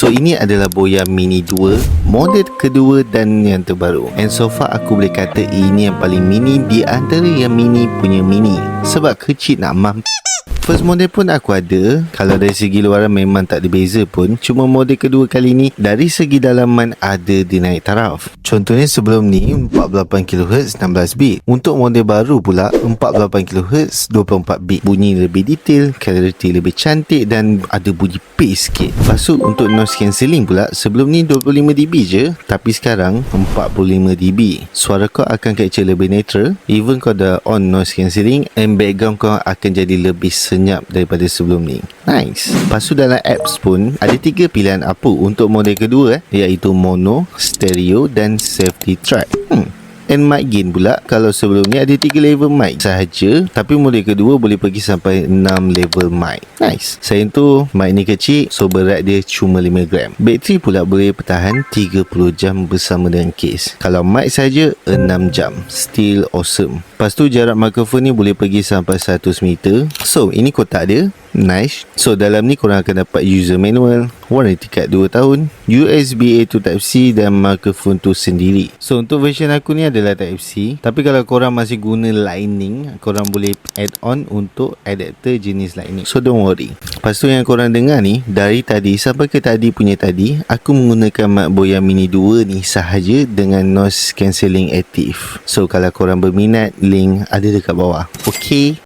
So ini adalah Boya Mini 2, model kedua dan yang terbaru. And so far aku boleh kata ini yang paling mini di antara yang mini punya mini. Sebab kecil nak mampus. First model pun aku ada. Kalau dari segi luaran memang tak ada beza pun. Cuma model kedua kali ni dari segi dalaman ada dinaik taraf. Contohnya sebelum ni 48kHz 16bit. Untuk model baru pula 48kHz 24bit. Bunyi lebih detail, clarity lebih cantik dan ada bunyi bass sikit. Lepas tu untuk noise cancelling pula, sebelum ni 25dB je, tapi sekarang 45dB. Suara kau akan capture lebih natural. Even kau dah on noise cancelling, and background kau akan jadi lebih senyap daripada sebelum ni. Nice. Lepas tu dalam apps pun ada 3 pilihan apa untuk model kedua iaitu mono, stereo dan safety track. And mic gain pula, kalau sebelum ni ada 3 level mic sahaja, tapi model kedua boleh pergi sampai 6 level mic. Nice. Selain tu mic ni kecil, so berat dia cuma 5gram. Bateri pula boleh bertahan 30 jam bersama dengan case. Kalau mic saja 6 jam. Still awesome. Lepas tu jarak mikrofon ni boleh pergi sampai 100 meter. So ini kotak dia. Nice. So dalam ni korang akan dapat user manual, warranty card 2 tahun, USB A to Type-C dan mikrofon tu sendiri. So untuk version aku ni adalah Type-C, tapi kalau korang masih guna Lightning, korang boleh add on untuk adapter jenis Lightning. So don't worry. Lepas tu yang korang dengar ni, dari tadi sampai ke tadi punya tadi, aku menggunakan mic Boya Mini 2 ni sahaja dengan noise cancelling aktif. So kalau korang berminat, link ada dekat bawah. Okay.